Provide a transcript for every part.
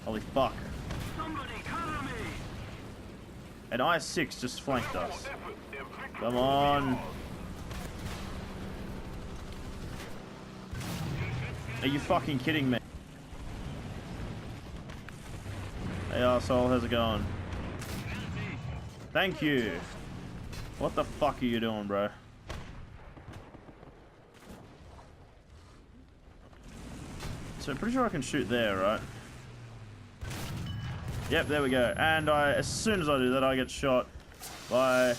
Holy fuck. Somebody cover me! An IS-6 just flanked us. Come on. Are you fucking kidding me? Hey arsehole, how's it going? Thank you. What the fuck are you doing, bro? So I'm pretty sure I can shoot there, right? Yep, there we go. And as soon as I do that, I get shot by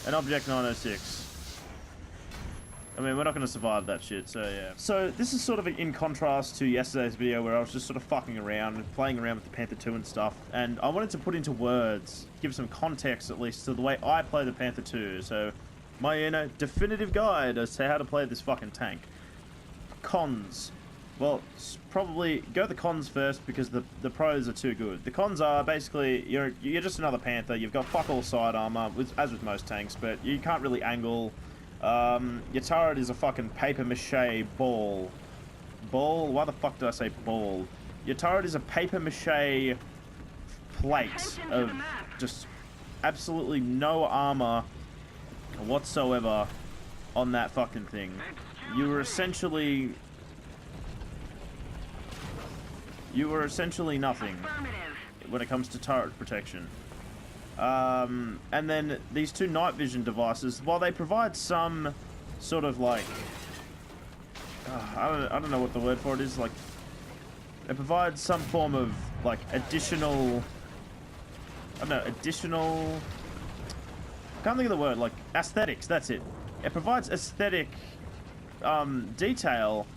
an Object 906. I mean, we're not going to survive that shit, so yeah. So this is sort of in contrast to yesterday's video where I was just sort of fucking around and playing around with the Panther II and stuff. And I wanted to put into words, give some context at least to the way I play the Panther II. So my, you know, definitive guide as to how to play this fucking tank. Cons. Well, probably go the cons first because the pros are too good. The cons are basically you're just another Panther. You've got fuck all side armor, as with most tanks, but you can't really angle. Your turret is a fucking paper mache ball. Ball? Why the fuck did I say ball? Your turret is a paper mache plate of just absolutely no armor whatsoever on that fucking thing. You were essentially nothing when it comes to turret protection. And then these two night vision devices, while they provide some sort of like, I don't know what the word for it is, like, it provides some form of like additional, I don't know, additional, can't think of the word, like aesthetics, that's it. It provides aesthetic detail,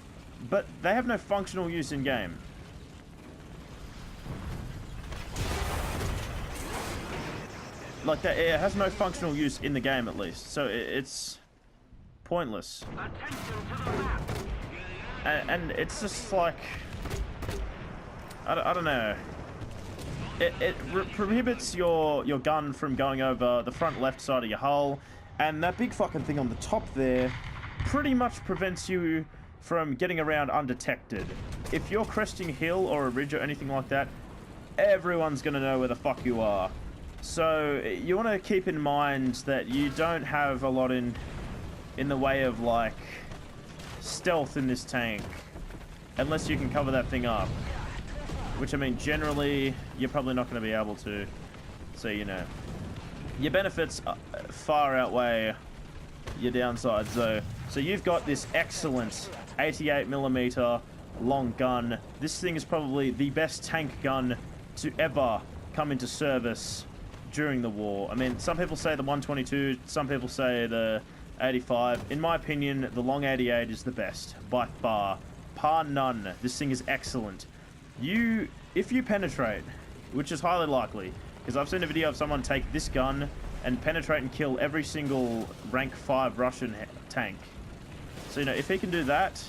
but they have no functional use in game. Like that, it has no functional use in the game at least, so it's pointless. And it's just like, I don't know. It prohibits your gun from going over the front left side of your hull, and that big fucking thing on the top there pretty much prevents you from getting around undetected. If you're cresting a hill or a ridge or anything like that, everyone's gonna know where the fuck you are. So you want to keep in mind that you don't have a lot in the way of like stealth in this tank, unless you can cover that thing up, which I mean generally you're probably not going to be able to. So you know, your benefits far outweigh your downsides though. So you've got this excellent 88mm long gun. This thing is probably the best tank gun to ever come into service during the war. I mean, some people say the 122, some people say the 85. In my opinion, the long 88 is the best, by far. Par none. This thing is excellent. If you penetrate, which is highly likely, because I've seen a video of someone take this gun and penetrate and kill every single rank 5 Russian tank. So, you know, if he can do that,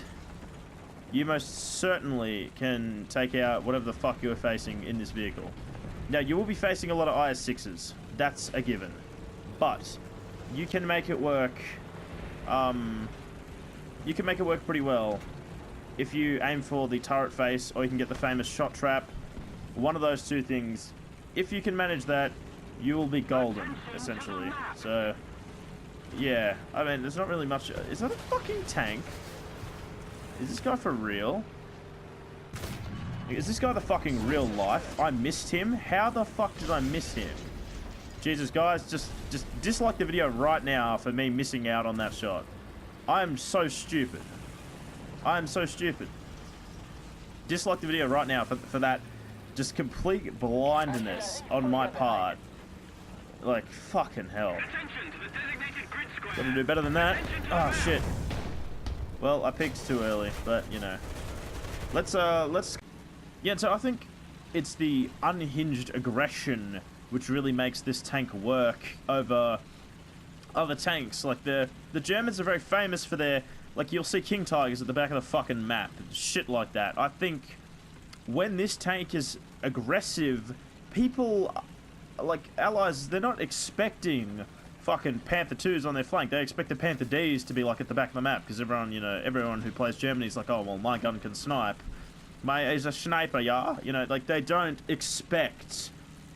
you most certainly can take out whatever the fuck you're facing in this vehicle. Now, you will be facing a lot of IS-6s. That's a given. But you can make it work. You can make it work pretty well if you aim for the turret face, or you can get the famous shot trap. One of those two things. If you can manage that, you will be golden, essentially. So, yeah. I mean, there's not really much. Is that a fucking tank? Is this guy for real? Is this guy the fucking real life? I missed him? How the fuck did I miss him? Jesus, guys, just dislike the video right now for me missing out on that shot. I am so stupid. I am so stupid. Dislike the video right now for that just complete blindness on my part. Like, fucking hell. Gotta do better than that. Oh, shit. Well, I peaked too early, but, you know. Let's... Yeah, so I think it's the unhinged aggression which really makes this tank work over other tanks. Like, the Germans are very famous for their... Like, you'll see King Tigers at the back of the fucking map. Shit like that. I think when this tank is aggressive, people... Like, allies, they're not expecting fucking Panther IIs on their flank. They expect the Panther Ds to be, like, at the back of the map. Because everyone, you know, everyone who plays Germany is like, oh, well, my gun can snipe. He's a sniper, yeah? You know, like, they don't expect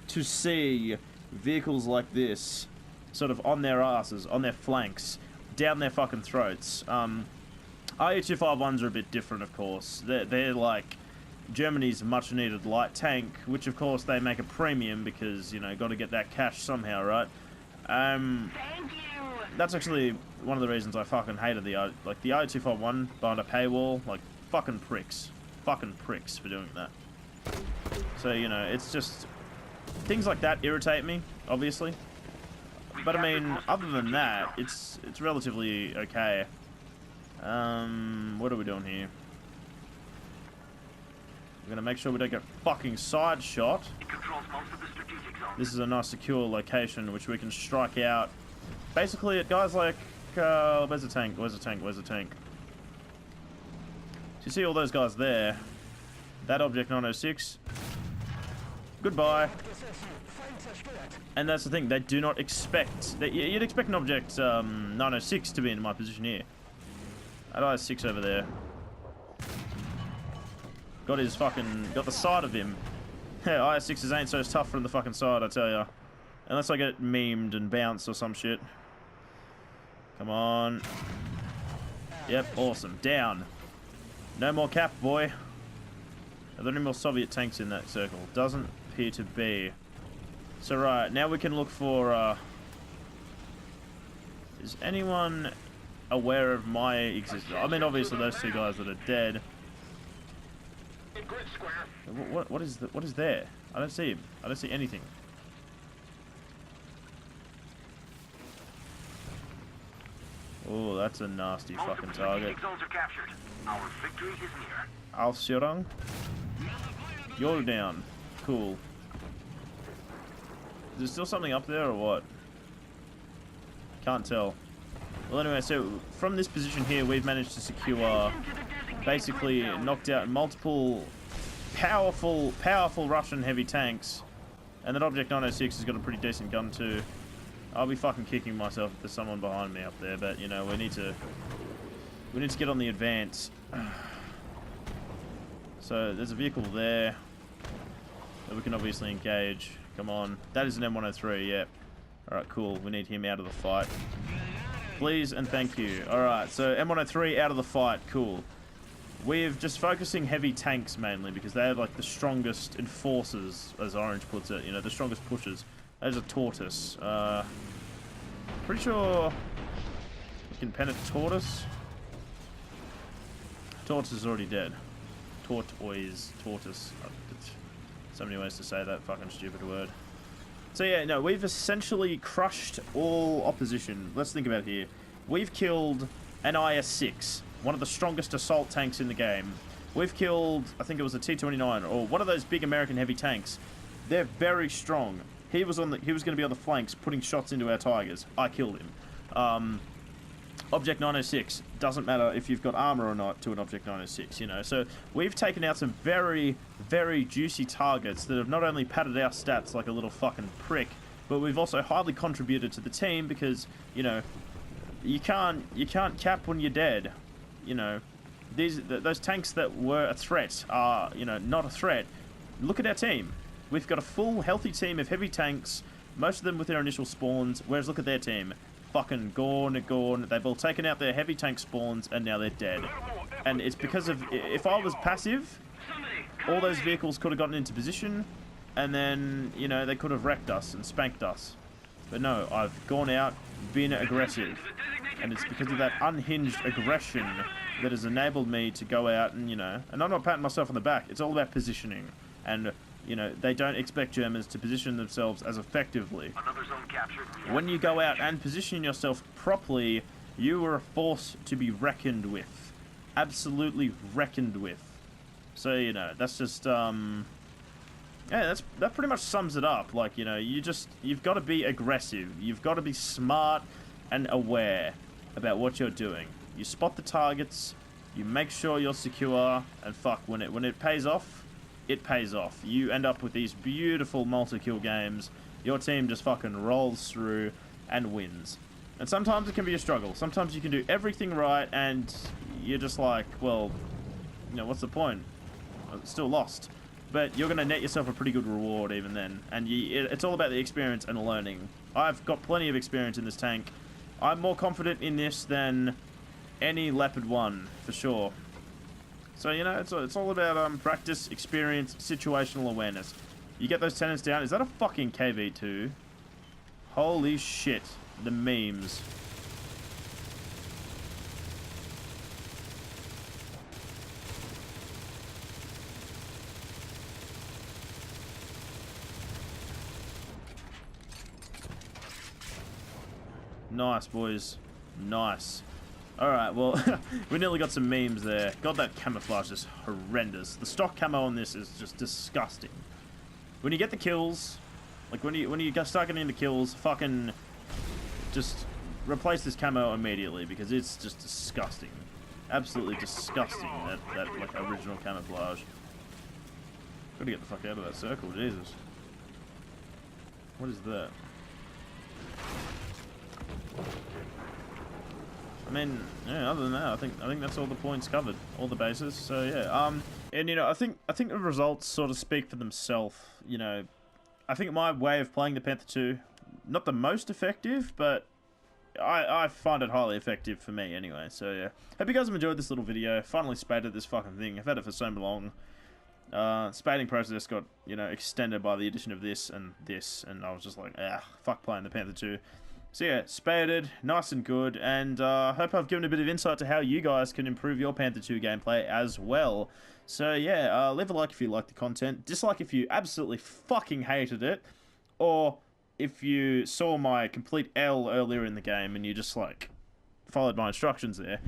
to see vehicles like this sort of on their asses, on their flanks, down their fucking throats. IU-251s are a bit different, of course. They're like Germany's much-needed light tank, which, of course, they make a premium because, you know, got to get that cash somehow, right? Thank you. That's actually one of the reasons I fucking hated the IU-251 behind a paywall. Like, fucking pricks. Fucking pricks for doing that. So, you know, it's just... things like that irritate me, obviously. But, I mean, other than that, it's relatively okay. What are we doing here? We're gonna make sure we don't get fucking side shot. This is a nice secure location which we can strike out. Basically, at guys like... where's the tank? Where's the tank? Where's the tank? So you see all those guys there. That Object 906. Goodbye. And that's the thing, they do not expect... you'd expect an Object 906 to be in my position here. That IS-6 over there. Got his fucking... got the side of him. Yeah, IS-6s ain't so tough from the fucking side, I tell ya. Unless I get memed and bounced or some shit. Come on. Yep, awesome. Down. No more cap, boy. Are there any more Soviet tanks in that circle? Doesn't appear to be. So, right, now we can look for, is anyone aware of my existence? I mean, obviously those two guys that are dead. What is there? I don't see him. I don't see anything. Oh, that's a nasty fucking target. Aufstellung. You're down. Cool. Is there still something up there or what? Can't tell. Well, anyway, so from this position here, we've managed to secure, basically knocked out multiple powerful Russian heavy tanks, and that Object 906 has got a pretty decent gun too. I'll be fucking kicking myself if there's someone behind me up there, but you know, we need to get on the advance. So there's a vehicle there that we can obviously engage. Come on, that is an M103. Yep. All right, cool. We need him out of the fight, please and thank you. All right, so M103 out of the fight. Cool. We're just focusing heavy tanks mainly because they have like the strongest enforcers, as Orange puts it. You know, the strongest pushers. There's a tortoise. Pretty sure we can pen a tortoise. Tortoise is already dead. Tortoise. So many ways to say that fucking stupid word. So yeah, no, we've essentially crushed all opposition. Let's think about it here. We've killed an IS-6, one of the strongest assault tanks in the game. We've killed, I think it was a T-29, or one of those big American heavy tanks. They're very strong. He was going to be on the flanks, putting shots into our Tigers. I killed him. Object 906 doesn't matter if you've got armor or not to an Object 906. You know, so we've taken out some very, very juicy targets that have not only padded our stats like a little fucking prick, but we've also highly contributed to the team because you know you can't cap when you're dead. You know, those tanks that were a threat are not a threat. Look at our team. We've got a full, healthy team of heavy tanks, most of them with their initial spawns, whereas look at their team. Fucking gone. They've all taken out their heavy tank spawns, and now they're dead. And it's because of... if I was passive, all those vehicles could have gotten into position, and then, you know, they could have wrecked us and spanked us. But no, I've gone out, been aggressive. And it's because of that unhinged aggression that has enabled me to go out and, you know... and I'm not patting myself on the back. It's all about positioning. And... you know, they don't expect Germans to position themselves as effectively. Another zone captured. When you go out and position yourself properly, you are a force to be reckoned with. Absolutely reckoned with. So, you know, that's just, yeah, that pretty much sums it up. Like, you know, you've got to be aggressive. You've got to be smart and aware about what you're doing. You spot the targets, you make sure you're secure, and fuck, when it pays off, it pays off. You end up with these beautiful multi-kill games. Your team just fucking rolls through and wins. And sometimes it can be a struggle. Sometimes you can do everything right and you're just like, well, you know, what's the point? still lost. But you're going to net yourself a pretty good reward even then. And it's all about the experience and learning. I've got plenty of experience in this tank. I'm more confident in this than any Leopard 1, for sure. So, you know, it's all about practice, experience, situational awareness. You get those tenants down. Is that a fucking KV2? Holy shit. The memes. Nice, boys. Nice. Alright, well, we nearly got some memes there. God, that camouflage is horrendous. The stock camo on this is just disgusting. When you get the kills, like when you start getting into kills, fucking just replace this camo immediately because it's just disgusting. Absolutely disgusting, that like original camouflage. Gotta get the fuck out of that circle, Jesus. What is that? I mean, yeah, other than that, I think that's all the points covered, all the bases. So yeah, and you know, I think the results sort of speak for themselves. You know, I think my way of playing the Panther II, not the most effective, but I find it highly effective for me anyway. So yeah, hope you guys have enjoyed this little video. Finally spaded this fucking thing. I've had it for so long. Spading process got, you know, extended by the addition of this, and I was just like, fuck playing the Panther II. So yeah, spaded, nice and good, and hope I've given a bit of insight to how you guys can improve your Panther II gameplay as well. So yeah, leave a like if you like the content, dislike if you absolutely fucking hated it, or if you saw my complete L earlier in the game and you just like followed my instructions there.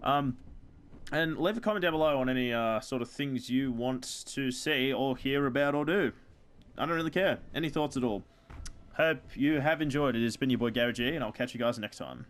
And leave a comment down below on any sort of things you want to see or hear about or do. I don't really care. Any thoughts at all. Hope you have enjoyed it. It's been your boy Gary G, and I'll catch you guys next time.